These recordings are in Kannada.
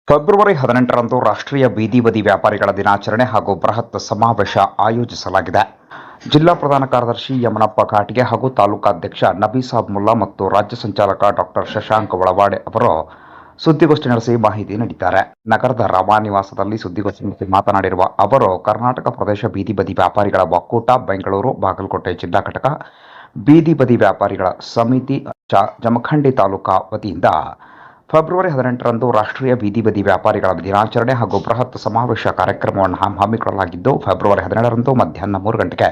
ಫೆಬ್ರವರಿ 18ರಂದು ರಾಷ್ಟ್ರೀಯ ಬೀದಿ ಬದಿ ವ್ಯಾಪಾರಿಗಳ ದಿನಾಚರಣೆ ಹಾಗೂ ಬೃಹತ್ ಸಮಾವೇಶ ಆಯೋಜಿಸಲಾಗಿದೆ. ಜಿಲ್ಲಾ ಪ್ರಧಾನ ಕಾರ್ಯದರ್ಶಿ ಯಮನಪ್ಪ ಘಾಟಿಗೆ ಹಾಗೂ ತಾಲೂಕಾಧ್ಯಕ್ಷ ನಬೀಸಾಬ್ ಮುಲ್ಲಾ ಮತ್ತು ರಾಜ್ಯ ಸಂಚಾಲಕ ಡಾ ಶಶಾಂಕ್ ಒಳವಾಡೆ ಅವರು ಸುದ್ದಿಗೋಷ್ಠಿ ನಡೆಸಿ ಮಾಹಿತಿ ನೀಡಿದ್ದಾರೆ. ನಗರದ ರಮಾ ನಿವಾಸದಲ್ಲಿ ಸುದ್ದಿಗೋಷ್ಠಿ ನಡೆಸಿ ಮಾತನಾಡಿರುವ ಅವರು, ಕರ್ನಾಟಕ ಪ್ರದೇಶ ಬೀದಿ ಬದಿ ವ್ಯಾಪಾರಿಗಳ ಒಕ್ಕೂಟ, ಬೆಂಗಳೂರು, ಬಾಗಲಕೋಟೆ ಜಿಲ್ಲಾ ಘಟಕ, ಬೀದಿ ಬದಿ ವ್ಯಾಪಾರಿಗಳ ಸಮಿತಿ ಜಮಖಂಡಿ ತಾಲೂಕಾ ವತಿಯಿಂದ ಫೆಬ್ರವರಿ 18ರಂದು ರಾಷ್ಟ್ರೀಯ ಬೀದಿ ಬದಿ ವ್ಯಾಪಾರಿಗಳ ದಿನಾಚರಣೆ ಹಾಗೂ ಬೃಹತ್ ಸಮಾವೇಶ ಕಾರ್ಯಕ್ರಮವನ್ನು ಹಮ್ಮಿಕೊಳ್ಳಲಾಗಿದ್ದು, ಫೆಬ್ರವರಿ 17ರಂದು ಮಧ್ಯಾಹ್ನ 3 ಗಂಟೆಗೆ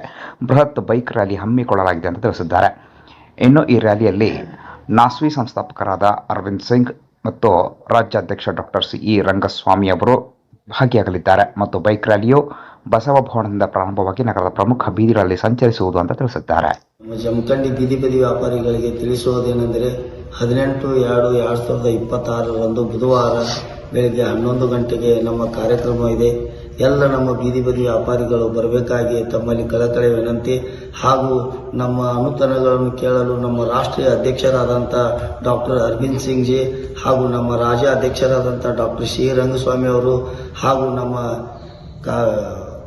ಬೃಹತ್ ಬೈಕ್ ರ್ಯಾಲಿ ಹಮ್ಮಿಕೊಳ್ಳಲಾಗಿದೆ ಎಂದು ತಿಳಿಸಿದ್ದಾರೆ. ಇನ್ನು ಈ ರ್ಯಾಲಿಯಲ್ಲಿ ನಾಸ್ವಿ ಸಂಸ್ಥಾಪಕರಾದ ಅರವಿಂದ್ ಸಿಂಗ್ ಮತ್ತು ರಾಜ್ಯಾಧ್ಯಕ್ಷ ಡಾ ಸಿ ರಂಗಸ್ವಾಮಿ ಅವರು ಭಾಗಿಯಾಗಲಿದ್ದಾರೆ ಮತ್ತು ಬೈಕ್ ರ್ಯಾಲಿಯು ಬಸವಭವನದಿಂದ ಪ್ರಾರಂಭವಾಗಿ ನಗರದ ಪ್ರಮುಖ ಬೀದಿಗಳಲ್ಲಿ ಸಂಚರಿಸುವುದು ಅಂತ ತಿಳಿಸಿದ್ದಾರೆ. ಜಮಖಂಡಿ ಬೀದಿ ಬದಿ ವ್ಯಾಪಾರಿಗಳಿಗೆ ತಿಳಿಸುವುದೇನೆಂದರೆ 18/2/2026ರಂದು ಬುಧವಾರ ಬೆಳಗ್ಗೆ 11 ಗಂಟೆಗೆ ನಮ್ಮ ಕಾರ್ಯಕ್ರಮ ಇದೆ. ಎಲ್ಲ ನಮ್ಮ ಬೀದಿ ಬದಿ ವ್ಯಾಪಾರಿಗಳು ಬರಬೇಕಾಗಿ ತಮ್ಮಲ್ಲಿ ಕಳಕಳಿ ವಿನಂತಿ. ಹಾಗೂ ನಮ್ಮ ಅನುದಾನಗಳನ್ನು ಕೇಳಲು ನಮ್ಮ ರಾಷ್ಟ್ರೀಯ ಅಧ್ಯಕ್ಷರಾದಂಥ ಡಾಕ್ಟರ್ ಅರವಿಂದ್ ಸಿಂಗ್ ಜಿ ಹಾಗೂ ನಮ್ಮ ರಾಜ್ಯ ಅಧ್ಯಕ್ಷರಾದಂಥ ಡಾಕ್ಟರ್ ಸಿ ರಂಗಸ್ವಾಮಿ ಅವರು ಹಾಗೂ ನಮ್ಮ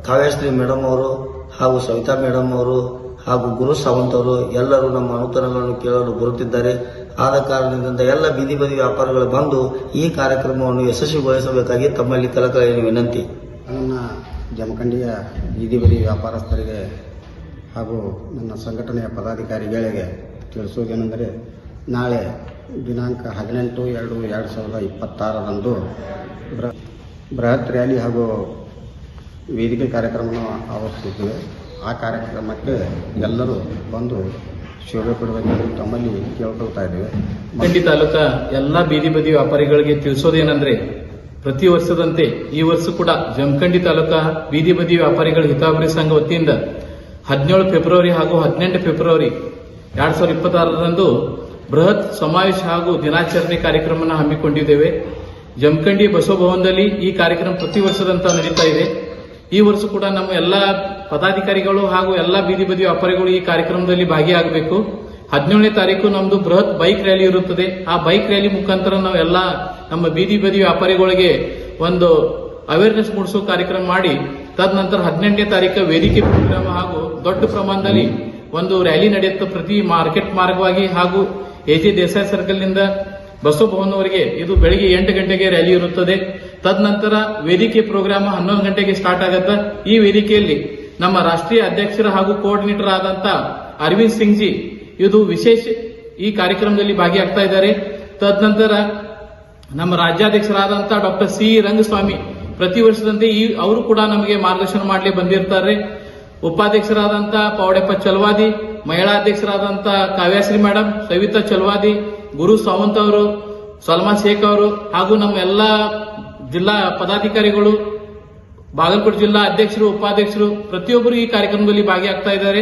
ಕಾವ್ಯಶ್ರೀ ಮೇಡಮ್ ಅವರು ಹಾಗೂ ಸವಿತಾ ಮೇಡಮ್ ಅವರು ಹಾಗೂ ಗುರು ಸಾವಂತ್ ಅವರು ಎಲ್ಲರೂ ನಮ್ಮ ಅನುದಾನಗಳನ್ನು ಕೇಳಲು ಬರುತ್ತಿದ್ದಾರೆ. ಆದ ಕಾರಣದಿಂದ ಎಲ್ಲ ಬೀದಿ ಬದಿ ವ್ಯಾಪಾರಿಗಳು ಬಂದು ಈ ಕಾರ್ಯಕ್ರಮವನ್ನು ಯಶಸ್ವಿಗೊಳಿಸಬೇಕಾಗಿ ತಮ್ಮಲ್ಲಿ ಕಳಕಳಿಯ ವಿನಂತಿ. ನನ್ನ ಜಮಖಂಡಿಯ ಬೀದಿ ಬದಿ ವ್ಯಾಪಾರಸ್ಥರಿಗೆ ಹಾಗೂ ನನ್ನ ಸಂಘಟನೆಯ ಪದಾಧಿಕಾರಿಗಳಿಗೆ ತಿಳಿಸುವುದೇನೆಂದರೆ, ನಾಳೆ ದಿನಾಂಕ 18/2/2026ರಂದು ಬೃಹತ್ ರ್ಯಾಲಿ ಹಾಗೂ ವೇದಿಕೆ ಕಾರ್ಯಕ್ರಮವನ್ನು ಆವರಿಸುತ್ತಿದ್ದೇವೆ. ಆ ಕಾರ್ಯಕ್ರಮಕ್ಕೆ ಎಲ್ಲರೂ ಬಂದು ಶೋಭೆ ಕೊಡಬೇಕೆಂದು ತಮ್ಮಲ್ಲಿ ಕೇಳ್ಕೊಳ್ತಾ ಇದ್ದೇವೆ. ಜಮಖಂಡಿ ತಾಲೂಕಾ ಎಲ್ಲ ಬೀದಿ ಬದಿ ವ್ಯಾಪಾರಿಗಳಿಗೆ ತಿಳಿಸೋದೇನೆಂದ್ರೆ, ಪ್ರತಿ ವರ್ಷದಂತೆ ಈ ವರ್ಷ ಕೂಡ ಜಮಖಂಡಿ ತಾಲೂಕಾ ಬೀದಿ ಬದಿ ವ್ಯಾಪಾರಿಗಳ ಹಿತಾಭಿವೃದ್ಧಿ ಸಂಘ ವತಿಯಿಂದ 17 ಫೆಬ್ರವರಿ ಹಾಗೂ 18 ಫೆಬ್ರವರಿ 2026ರಂದು ಬೃಹತ್ ಸಮಾವೇಶ ಹಾಗೂ ದಿನಾಚರಣೆ ಕಾರ್ಯಕ್ರಮವನ್ನು ಹಮ್ಮಿಕೊಂಡಿದ್ದೇವೆ. ಜಮಖಂಡಿ ಬಸವಭವನದಲ್ಲಿ ಈ ಕಾರ್ಯಕ್ರಮ ಪ್ರತಿ ವರ್ಷದಂತ ನಡೀತಾ ಇದೆ. ಈ ವರ್ಷ ಕೂಡ ನಮ್ಮ ಎಲ್ಲ ಪದಾಧಿಕಾರಿಗಳು ಹಾಗೂ ಎಲ್ಲ ಬೀದಿ ಬದಿ ವ್ಯಾಪಾರಿಗಳು ಈ ಕಾರ್ಯಕ್ರಮದಲ್ಲಿ ಭಾಗಿಯಾಗಬೇಕು. 17ನೇ ತಾರೀಕು ನಮ್ದು ಬೃಹತ್ ಬೈಕ್ ರ್ಯಾಲಿ ಇರುತ್ತದೆ. ಆ ಬೈಕ್ ರ್ಯಾಲಿ ಮುಖಾಂತರ ನಾವು ಎಲ್ಲ ನಮ್ಮ ಬೀದಿ ಬದಿ ವ್ಯಾಪಾರಿಗಳಿಗೆ ಒಂದು ಅವೇರ್ನೆಸ್ ಮೂಡಿಸೋ ಕಾರ್ಯಕ್ರಮ ಮಾಡಿ, ತದನಂತರ 18ನೇ ತಾರೀಕು ವೇದಿಕೆ ಪ್ರೋಗ್ರಾಮ್ ಹಾಗೂ ದೊಡ್ಡ ಪ್ರಮಾಣದಲ್ಲಿ ಒಂದು ರ್ಯಾಲಿ ನಡೆಯುತ್ತೆ. ಪ್ರತಿ ಮಾರ್ಕೆಟ್ ಮಾರ್ಗವಾಗಿ ಹಾಗೂ ಎಜೆ ದೇಸಾಯಿ ಸರ್ಕಲ್ ನಿಂದ ಬಸವಭವನವರೆಗೆ ಇದು ಬೆಳಿಗ್ಗೆ 8 ಗಂಟೆಗೆ ರ್ಯಾಲಿ ಇರುತ್ತದೆ. ತದನಂತರ ವೇದಿಕೆ ಪ್ರೋಗ್ರಾಮ್ 11 ಗಂಟೆಗೆ ಸ್ಟಾರ್ಟ್ ಆಗುತ್ತೆ. ಈ ವೇದಿಕೆಯಲ್ಲಿ ನಮ್ಮ ರಾಷ್ಟ್ರೀಯ ಅಧ್ಯಕ್ಷರ ಹಾಗೂ ಕೋಆರ್ಡಿನೇಟರ್ ಆದಂತ ಅರವಿಂದ್ ಸಿಂಗ್ ಜಿ ಇದು ವಿಶೇಷ ಈ ಕಾರ್ಯಕ್ರಮದಲ್ಲಿ ಭಾಗಿಯಾಗ್ತಾ ಇದ್ದಾರೆ. ತದನಂತರ ನಮ್ಮ ರಾಜ್ಯಾಧ್ಯಕ್ಷರಾದಂತಹ ಡಾಕ್ಟರ್ ಸಿ ರಂಗಸ್ವಾಮಿ ಪ್ರತಿ ವರ್ಷದಂತೆ ಅವರು ಕೂಡ ನಮಗೆ ಮಾರ್ಗದರ್ಶನ ಮಾಡಲಿ ಬಂದಿರ್ತಾರೆ. ಉಪಾಧ್ಯಕ್ಷರಾದಂತಹ ಪೌಡೆಪ್ಪ ಚಲವಾದಿ, ಮಹಿಳಾ ಅಧ್ಯಕ್ಷರಾದಂತ ಕಾವ್ಯಶ್ರೀ ಮೇಡಮ್, ಸವಿತಾ ಚಲವಾದಿ, ಗುರು ಸಾವಂತ್ ಅವರು, ಸಲ್ಮಾ ಶೇಖ್ ಅವರು ಹಾಗೂ ನಮ್ಮ ಎಲ್ಲ ಜಿಲ್ಲಾ ಪದಾಧಿಕಾರಿಗಳು, ಬಾಗಲಕೋಟೆ ಜಿಲ್ಲಾ ಅಧ್ಯಕ್ಷರು, ಉಪಾಧ್ಯಕ್ಷರು ಪ್ರತಿಯೊಬ್ಬರು ಈ ಕಾರ್ಯಕ್ರಮದಲ್ಲಿ ಭಾಗಿಯಾಗ್ತಾ ಇದ್ದಾರೆ.